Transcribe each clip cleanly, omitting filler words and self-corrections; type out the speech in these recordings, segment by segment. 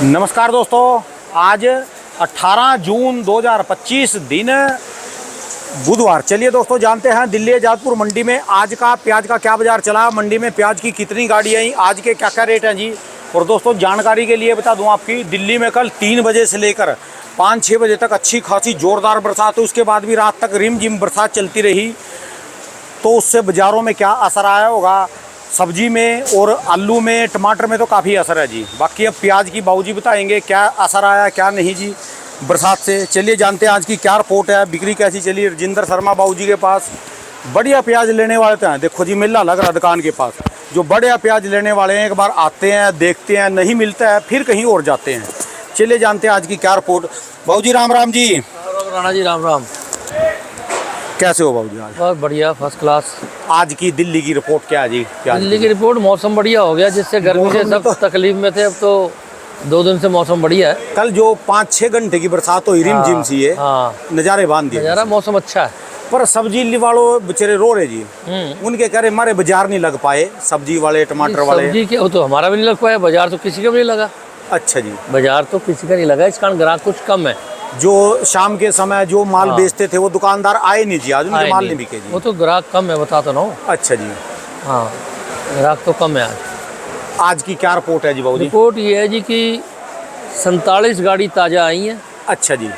नमस्कार दोस्तों, आज 18 जून 2025 दिन बुधवार। चलिए दोस्तों, जानते हैं दिल्ली आजादपुर मंडी में आज का प्याज का क्या बाजार चला, मंडी में प्याज की कितनी गाड़ी आई, आज के क्या क्या रेट हैं जी। और दोस्तों जानकारी के लिए बता दूं आपकी, दिल्ली में कल 3 बजे से लेकर 5-6 बजे तक अच्छी खासी ज़ोरदार बरसात हुई। उसके बाद भी रात तक रिमझिम बरसात चलती रही, तो उससे बाज़ारों में क्या असर आया होगा, सब्जी में और आलू में, टमाटर में तो काफ़ी असर है जी। बाकी अब प्याज की बाबूजी बताएंगे क्या असर आया क्या नहीं जी बरसात से। चलिए जानते हैं आज की क्या रिपोर्ट है, बिक्री कैसी चली। रजिंदर शर्मा बाबूजी के पास बढ़िया प्याज लेने वाले तो हैं, देखो जी मेला लग रहा दुकान के पास। जो बढ़िया प्याज लेने वाले हैं एक बार आते हैं, देखते हैं, नहीं मिलता है फिर कहीं और जाते हैं। चलिए जानते हैं आज की क्या रिपोर्ट। बाबूजी राम राम जी। राणा जी राम राम। कैसे हो बाबूजी? आज बहुत बढ़िया, फर्स्ट क्लास। आज की दिल्ली की रिपोर्ट क्या है जी? दिल्ली की रिपोर्ट, मौसम बढ़िया हो गया, जिससे गर्मी से सब तकलीफ में थे। अब तो 2 दिन से मौसम बढ़िया है। कल जो 5-6 घंटे की बरसात हुई रिमझिम सी है, नज़ारे बांध दिए। नज़ारा, मौसम अच्छा है। पर सब्जी वालों बेचारे रो रहे जी, उनके कह रहे हमारे बाजार नहीं लग पाए, सब्जी वाले टमाटर वाले। सब्जी के वो तो हमारा भी नहीं लग पाया, बाजार तो किसी का भी नहीं लगा। अच्छा जी, बाजार तो किसी का नहीं लगा, इस कारण ग्राहक कुछ कम है। जो शाम के समय जो माल बेचते थे वो दुकानदार आए नहीं जी, आज उनके माल नहीं बिके जी। वो तो ग्राहक कम है, बताता ना हूँ। अच्छा जी, हाँ, ग्राहक तो कम है आज। आज की क्या रिपोर्ट है जी बाबू जी? रिपोर्ट ये है जी कि 47 गाड़ी ताज़ा आई हैं। अच्छा जी,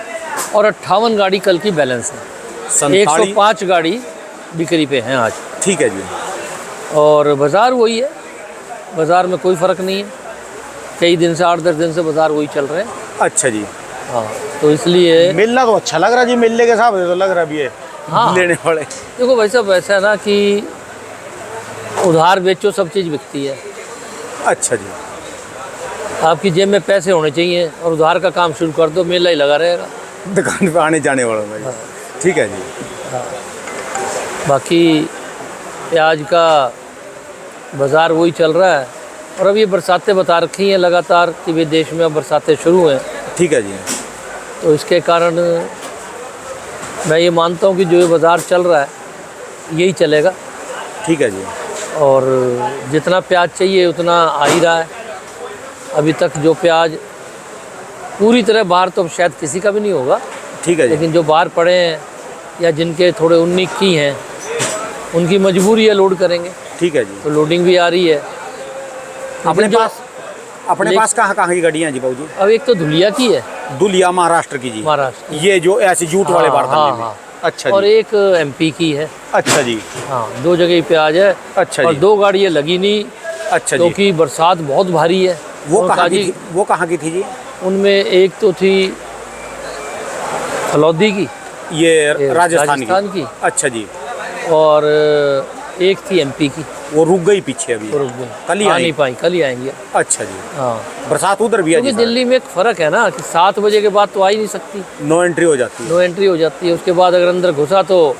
और 58 गाड़ी कल की बैलेंस है। 105 गाड़ी बिक्री पे हैं आज। ठीक है जी। और बाज़ार वही है, बाज़ार में कोई फ़र्क नहीं है। कई दिन से 8-10 दिन से बाज़ार वही चल रहे हैं। अच्छा जी, हाँ, तो इसलिए मिलना तो अच्छा लग रहा जी, मिलने के हिसाब से तो लग रहा भी है। हाँ, लेने वाले देखो वैसा है ना कि उधार बेचो सब चीज़ बिकती है। अच्छा जी, आपकी जेब में पैसे होने चाहिए और उधार का काम शुरू कर दो, मेला ही लगा रहेगा दुकान पे आने जाने वालों में। ठीक है जी। बाकी प्याज का बाज़ार वही चल रहा है। और अब ये बरसातें बता रखी हैं लगातार कि भी देश में अब बरसातें शुरू हैं। ठीक है जी। तो इसके कारण मैं ये मानता हूँ कि जो ये बाज़ार चल रहा है यही चलेगा। ठीक है जी। और जितना प्याज चाहिए उतना आ ही रहा है। अभी तक जो प्याज पूरी तरह बाहर तो शायद किसी का भी नहीं होगा। ठीक है जी। लेकिन जो बाहर पड़े हैं या जिनके थोड़े 19 की हैं, उनकी मजबूरी है, लोड करेंगे। ठीक है जी। तो लोडिंग भी आ रही है। अपने पास कहाँ की गाड़ियाँ जी बाबूजी? अब एक तो धुलिया की है, दुलिया महाराष्ट्र की जी, महाराष्ट्र, ये जो ऐसे जूट वाले बर्तन में। हाँ। अच्छा और जी। एक MP की है। अच्छा जी। हाँ, 2 जगह ही प्याज है। अच्छा और जी। 2 गाड़ियाँ लगी नहीं। अच्छा जी। क्योंकि बरसात बहुत भारी है। वो कहाँ की थी जी? उनमें एक तो थी फलौदी की, ये राजस्थान की। अच्छा जी। और एक थी MP की, वो रुक गई पीछे, अभी रुक गई, कल ही आ नहीं पाई, कल ही आएंगी। अच्छा जी। हाँ, बरसात उधर भी है क्योंकि जी? दिल्ली में एक फ़र्क है ना कि 7 बजे के बाद तो आ ही नहीं सकती, नो एंट्री हो जाती है। नो एंट्री हो जाती है। उसके बाद अगर अंदर घुसा तो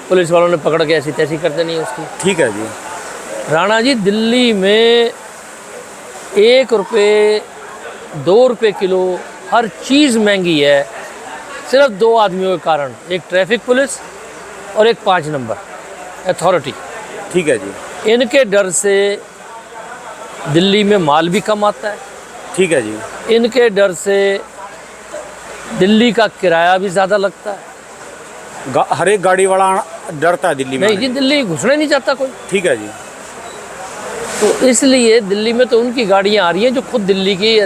पुलिस वालों ने पकड़ के ऐसी तैसी कर देनी है उसकी। ठीक है जी। राणा जी, दिल्ली में 1 रुपये 2 रुपये किलो हर चीज़ महंगी है, सिर्फ 2 आदमियों के कारण, एक ट्रैफिक पुलिस और एक 5 नंबर अथॉरिटी। ठीक है जी। इनके डर से दिल्ली में माल भी कम आता है। ठीक है जी। इनके डर से दिल्ली का किराया भी ज़्यादा लगता है। हर एक गाड़ी वाला डरता है दिल्ली में? नहीं जी, दिल्ली घुसना नहीं चाहता कोई। ठीक है जी। तो इसलिए दिल्ली में तो उनकी गाड़ियाँ आ रही हैं जो खुद दिल्ली की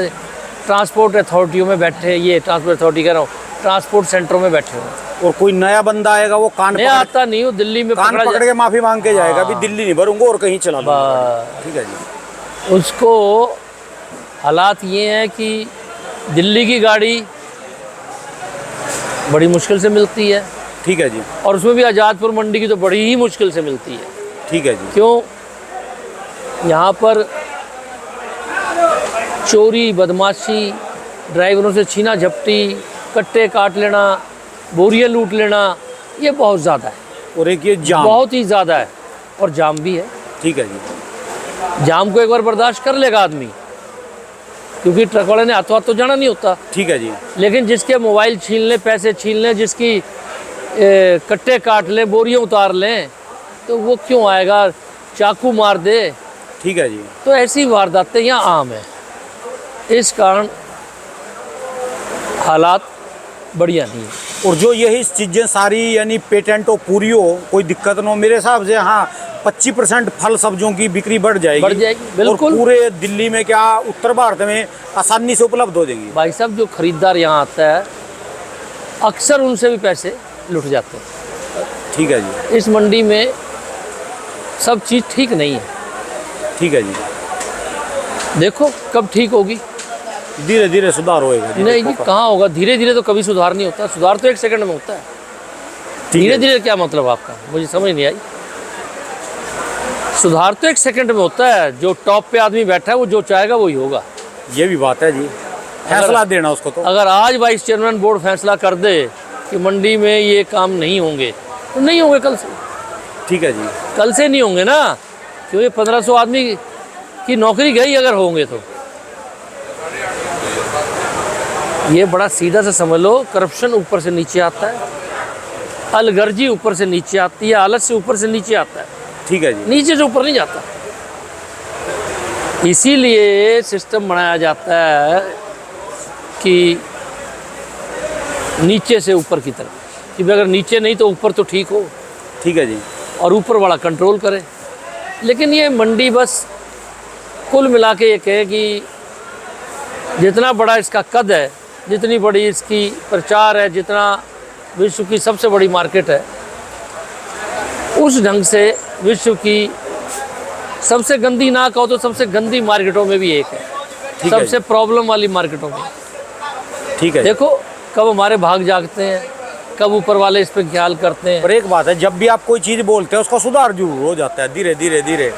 ट्रांसपोर्ट अथॉरिटियों में बैठे, ये ट्रांसपोर्ट अथॉरिटी कह रहा हूँ, ट्रांसपोर्ट सेंटरों में बैठे हुए। और कोई नया बंदा आएगा वो कान आता नहीं हो, दिल्ली में कान पकड़ के माफी मांग के जाएगा, भी दिल्ली नहीं भरूंगा और कहीं चला लूंगा। ठीक है जी। उसको हालात ये हैं कि दिल्ली की गाड़ी बड़ी मुश्किल से मिलती है। ठीक है जी। और उसमें भी आज़ादपुर मंडी की तो बड़ी ही मुश्किल से मिलती है। ठीक है जी। क्यों? यहाँ पर चोरी, बदमाशी, ड्राइवरों से छीना झपटी, कट्टे काट लेना, बोरियां लूट लेना, ये बहुत ज़्यादा है। और एक ये जाम बहुत ही ज़्यादा है, और जाम भी है। ठीक है जी। जाम को एक बार बर्दाश्त कर लेगा आदमी, क्योंकि ट्रक वाले ने हाथों हाथ तो जाना नहीं होता। ठीक है जी। लेकिन जिसके मोबाइल छीन लें, पैसे छीन लें, जिसकी कट्टे काट लें, बोरियां उतार लें, तो वो क्यों आएगा, चाकू मार दे। ठीक है जी। तो ऐसी वारदातें यहाँ आम है। इस कारण हालात बढ़िया नहीं है। और जो यही चीज़ें सारी यानी पेटेंट हो पूरी हो, कोई दिक्कत ना हो, मेरे हिसाब से हाँ 25% फल सब्जियों की बिक्री बढ़ जाएगी। बढ़ जाएगी, बिल्कुल। और पूरे दिल्ली में क्या उत्तर भारत में आसानी से उपलब्ध हो जाएगी। भाई साहब, जो खरीदार यहाँ आता है अक्सर उनसे भी पैसे लुट जाते हैं। ठीक है जी। इस मंडी में सब चीज़ ठीक नहीं है। ठीक है जी। देखो कब ठीक होगी। धीरे धीरे सुधार होएगा जी। नहीं जी, देखो कहाँ होगा। धीरे धीरे तो कभी सुधार नहीं होता। सुधार तो 1 सेकंड में होता है। ठीक धीरे है। धीरे क्या मतलब आपका, मुझे समझ नहीं आई। सुधार तो 1 सेकंड में होता है। जो टॉप पे आदमी बैठा है वो जो चाहेगा वही होगा। ये भी बात है जी, फैसला देना उसको तो। अगर आज वाइस चेयरमैन बोर्ड फैसला कर दे कि मंडी में ये काम नहीं होंगे तो नहीं होंगे कल से। ठीक है जी। कल से नहीं होंगे ना, क्योंकि 1500 आदमी की नौकरी गई अगर होंगे तो। ये बड़ा सीधा से समझ लो, करप्शन ऊपर से नीचे आता है, अलगर्जी ऊपर से नीचे आती है, आलस से ऊपर से नीचे आता है, ठीक है जी। नीचे से ऊपर नहीं जाता। इसीलिए सिस्टम बनाया जाता है कि नीचे से ऊपर की तरफ, कि भाई अगर नीचे नहीं तो ऊपर तो ठीक हो, ठीक है जी। और ऊपर वाला कंट्रोल करे। लेकिन ये मंडी बस कुल मिला के ये कहे कि जितना बड़ा इसका कद है, जितनी बड़ी इसकी प्रचार है, जितना विश्व की सबसे बड़ी मार्केट है, उस ढंग से विश्व की सबसे गंदी ना कहो तो सबसे गंदी मार्केटों में भी एक है, ठीक है सबसे प्रॉब्लम वाली मार्केटों में। ठीक है। देखो कब हमारे भाग जागते हैं, कब ऊपर वाले इस पर ख्याल करते हैं। पर एक बात है, जब भी आप कोई चीज़ बोलते हैं उसका सुधार जरूर हो जाता है, धीरे धीरे धीरे।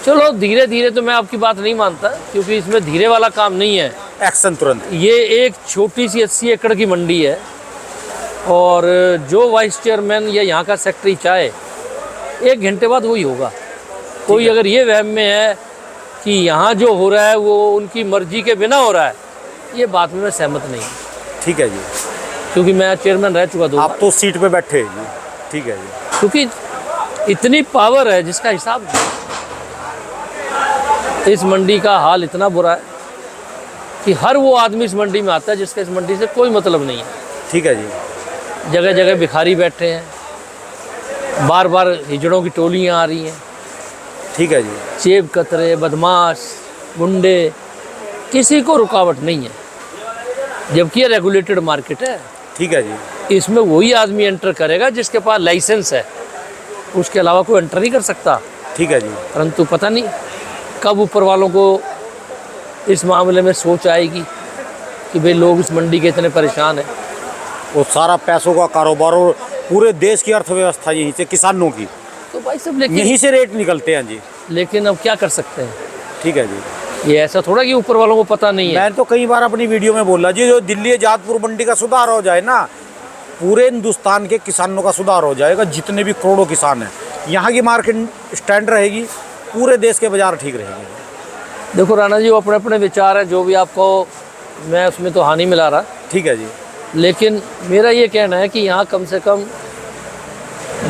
चलो धीरे धीरे तो मैं आपकी बात नहीं मानता, क्योंकि इसमें धीरे वाला काम नहीं है। एक्शन तुरंत। ये एक छोटी सी 80 एकड़ की मंडी है, और जो वाइस चेयरमैन या यहाँ का सेक्रेटरी चाहे 1 घंटे बाद वही होगा। कोई अगर ये वहम में है कि यहाँ जो हो रहा है वो उनकी मर्जी के बिना हो रहा है, ये बात में मैं सहमत नहीं हूँ। ठीक है जी। क्योंकि मैं चेयरमैन रह चुका 2 बार। आप तो सीट पे बैठे हैं जी। ठीक है जी। क्योंकि इतनी पावर है जिसका हिसाब नहीं। इस मंडी का हाल इतना बुरा है कि हर वो आदमी इस मंडी में आता है जिसका इस मंडी से कोई मतलब नहीं है। ठीक है जी। जगह जगह भिखारी बैठे हैं, बार बार हिजड़ों की टोलियां आ रही हैं, ठीक है जी। जेब कतरे, बदमाश, गुंडे, किसी को रुकावट नहीं है, जबकि ये रेगुलेटेड मार्केट है। ठीक है जी। इसमें वही आदमी एंटर करेगा जिसके पास लाइसेंस है, उसके अलावा कोई एंटर नहीं कर सकता। ठीक है जी। परंतु पता नहीं कब ऊपर वालों को इस मामले में सोच आएगी कि भाई लोग इस मंडी के इतने परेशान हैं। वो सारा पैसों का कारोबार और पूरे देश की अर्थव्यवस्था यहीं से, किसानों की, तो भाई सब लेकिन यहीं से रेट निकलते हैं जी। लेकिन अब क्या कर सकते हैं। ठीक है जी। ये ऐसा थोड़ा कि ऊपर वालों को पता नहीं है। मैंने तो कई बार अपनी वीडियो में बोला जी, जो दिल्ली जादपुर मंडी का सुधार हो जाए ना, पूरे हिंदुस्तान के किसानों का सुधार हो जाएगा। जितने भी करोड़ों किसान हैं, यहाँ की मार्केट स्टैंड रहेगी, पूरे देश के बाजार ठीक रहेंगे। देखो राणा जी, वो अपने अपने विचार हैं, जो भी आपको, मैं उसमें तो हानि मिला रहा। ठीक है जी। लेकिन मेरा ये कहना है कि यहाँ कम से कम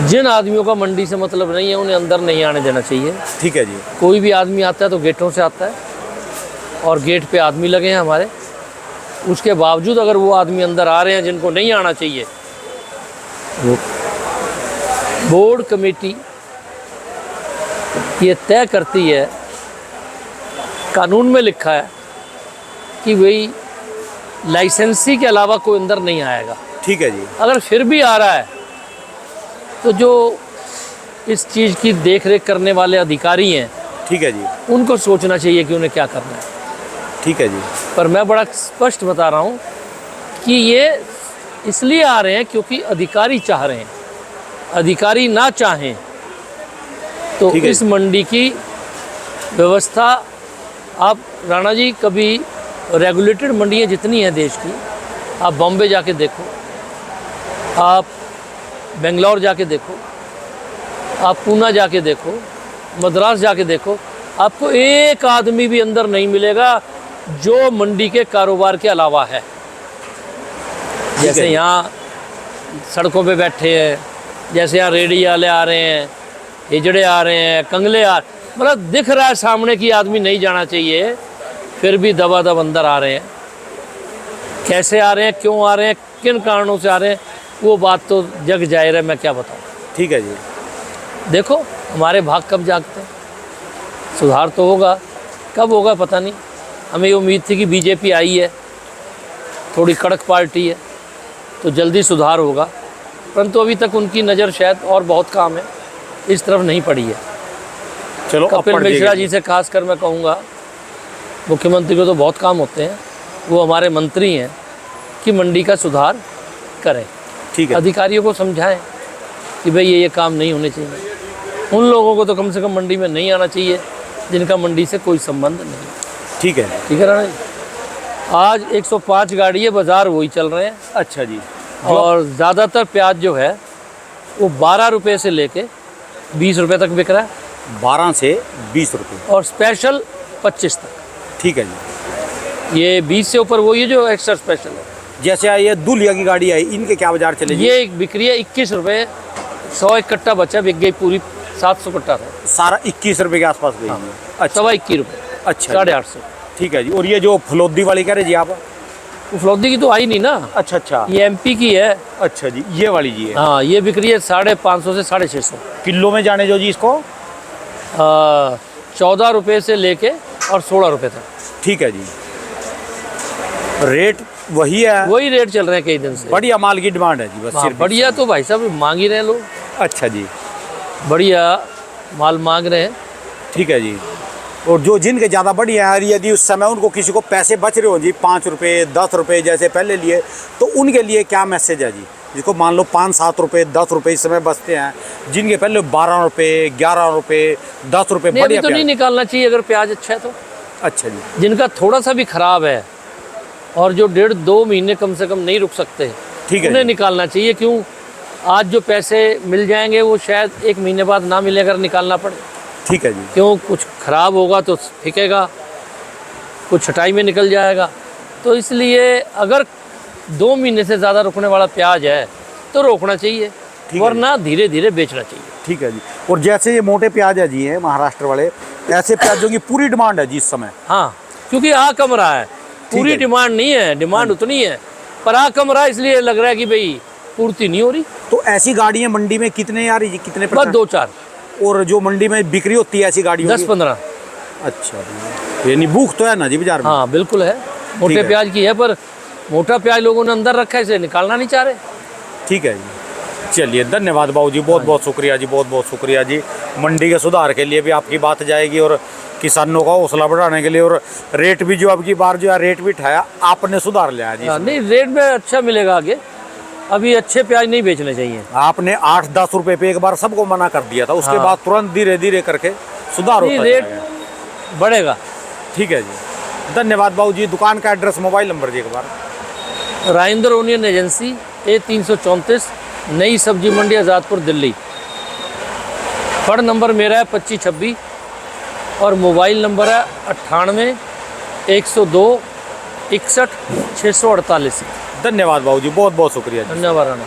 जिन आदमियों का मंडी से मतलब नहीं है उन्हें अंदर नहीं आने देना चाहिए। ठीक है जी। कोई भी आदमी आता है तो गेटों से आता है, और गेट पे आदमी लगे हैं हमारे। उसके बावजूद अगर वो आदमी अंदर आ रहे हैं जिनको नहीं आना चाहिए, वो बोर्ड कमेटी ये तय करती है, कानून में लिखा है कि भाई लाइसेंसी के अलावा कोई अंदर नहीं आएगा। ठीक है जी। अगर फिर भी आ रहा है तो जो इस चीज़ की देख रेख करने वाले अधिकारी हैं, ठीक है जी। उनको सोचना चाहिए कि उन्हें क्या करना है। ठीक है जी। पर मैं बड़ा स्पष्ट बता रहा हूँ कि ये इसलिए आ रहे हैं क्योंकि अधिकारी चाह रहे हैं। अधिकारी ना चाहें तो ठीक है। इस मंडी की व्यवस्था, आप राणा जी कभी रेगुलेटेड मंडियाँ जितनी हैं देश की, आप बॉम्बे जाके देखो, आप बेंगलोर जाके देखो, आप पूना जाके देखो, मद्रास जाके देखो, आपको एक आदमी भी अंदर नहीं मिलेगा जो मंडी के कारोबार के अलावा है। जैसे यहाँ सड़कों पे बैठे हैं, जैसे यहाँ रेडी वाले आ रहे हैं, हिजड़े आ रहे हैं, कंगले मतलब दिख रहा है सामने कि आदमी नहीं जाना चाहिए, फिर भी दबादब अंदर आ रहे हैं। कैसे आ रहे हैं, क्यों आ रहे हैं, किन कारणों से आ रहे हैं, वो बात तो जग जाहिर है, मैं क्या बताऊँ। ठीक है जी। देखो हमारे भाग कब जागते हैं। सुधार तो होगा, कब होगा पता नहीं। हमें ये उम्मीद थी कि बीजेपी आई है, थोड़ी कड़क पार्टी है, तो जल्दी सुधार होगा, परंतु अभी तक उनकी नज़र शायद और बहुत काम है, इस तरफ नहीं पड़ी है। चलो अब कपिल पढ़ मिश्रा देंगे। जी से खासकर मैं कहूँगा, मुख्यमंत्री को तो बहुत काम होते हैं, वो हमारे मंत्री हैं, कि मंडी का सुधार करें, ठीक है। अधिकारियों को समझाएं कि भाई ये काम नहीं होने चाहिए। उन लोगों को तो कम से कम मंडी में नहीं आना चाहिए जिनका मंडी से कोई संबंध नहीं। ठीक है। ठीक है राणा जी। आज 105 गाड़ी है, बाज़ार वही चल रहे हैं। अच्छा जी। और ज़्यादातर प्याज जो है वो 12 रुपये से लेके 20 रुपये तक बिक रहा है, 12 से 20 रुपये। और स्पेशल 25 तक। ठीक है जी। ये 20 से ऊपर वही है जो एक्स्ट्रा स्पेशल है। जैसे ये दुलिया की गाड़ी आई, इनके क्या बाजार चले जी? ये एक बिक्री है 21 रुपये, 100 एक कट्टा बचा, बिक गई पूरी 700 कट्टा था, सारा 21 रुपये के आसपास गई। अच्छा। 21 रुपये, अच्छा। 850। ठीक है जी। और ये जो फलोदी वाली कह रहे जी आप? वो फलौदी की तो आई नहीं ना, अच्छा अच्छा। ये MP की है। अच्छा जी, ये वाली जी है। हाँ, ये बिक्री है 550 से 650। किलो में जाने जो जी इसको? 14 रुपये से लेके और 16 रुपये तक। ठीक है जी। रेट वही है? वही रेट चल रहे हैं कई दिन से। बढ़िया माल की डिमांड है जी बस। हाँ, सिर्फ बढ़िया तो भाई साहब मांग ही रहे हैं लोग, अच्छा जी। बढ़िया माल मांग रहे हैं। ठीक है जी। और जो जिनके ज़्यादा बढ़िया है, यदि उस समय उनको किसी को पैसे बच रहे हो जी, 5 रुपये 10 रुपये जैसे पहले लिए, तो उनके लिए क्या मैसेज है जी? जिसको मान लो 5-7 रुपये 10 रुपये इस समय बचते हैं, जिनके पहले 12 रुपये 11 रुपये 10 रुपये नहीं, अभी बढ़िया तो नहीं प्याज। निकालना चाहिए अगर प्याज अच्छा है तो। अच्छा जी। जिनका थोड़ा सा भी खराब है और जो 1.5-2 महीने कम से कम नहीं रुक सकते, ठीक है उन्हें जी। निकालना चाहिए। क्यों, आज जो पैसे मिल जाएंगे वो शायद 1 महीने बाद ना मिले अगर निकालना पड़े। ठीक है जी। क्यों, कुछ ख़राब होगा तो फेंकेगा, कुछ छटाई में निकल जाएगा। तो इसलिए अगर 2 महीने से ज़्यादा रुकने वाला प्याज है तो रोकना चाहिए, है। वरना धीरे धीरे बेचना चाहिए। ठीक है जी। और जैसे ये मोटे प्याज है जी है महाराष्ट्र वाले, ऐसे प्याजों की पूरी डिमांड है जी इस समय? हाँ, क्योंकि आ कम रहा है, पूरी है। डिमांड नहीं है, डिमांड उतनी है पर आ कम रहा है, इसलिए लग रहा है कि भाई पूर्ति नहीं हो रही। तो ऐसी गाड़ियाँ मंडी में कितने आ रही जी, कितने बस परसेंट? 2-4, और जो मंडी में बिक्री होती है ऐसी गाड़ियों की? 10-15। अच्छा। यानी भूख तो है ना जी बाजार में? हाँ बिल्कुल है, मोटे है। प्याज की है, पर मोटा प्याज लोगों ने अंदर रखा है, इसे निकालना नहीं चाह रहे। ठीक है जी। चलिए, धन्यवाद बाबू जी, बहुत बहुत शुक्रिया जी, बहुत बहुत शुक्रिया जी। मंडी के सुधार के लिए भी आपकी बात जाएगी और किसानों का हौसला बढ़ाने के लिए, और रेट भी जो अब की बार जो है रेट भी उठाया आपने, सुधार लिया जी। नहीं, रेट में अच्छा मिलेगा आगे, अभी अच्छे प्याज नहीं बेचने चाहिए। आपने 8-10 रुपए पे एक बार सबको मना कर दिया था, उसके हाँ। बाद तुरंत धीरे धीरे करके सुधार नहीं, होता रेट जाएगा। बढ़ेगा। ठीक है जी, धन्यवाद बाबू जी। दुकान का एड्रेस, मोबाइल नंबर जी एक बार? राइंदर ओनियन एजेंसी, A334, नई सब्जी मंडी, आज़ादपुर, दिल्ली। फड़ नंबर मेरा है 2526 और मोबाइल नंबर है 98 102 61 648। धन्यवाद बाबू जी, बहुत बहुत शुक्रिया जी। धन्यवाद राणा।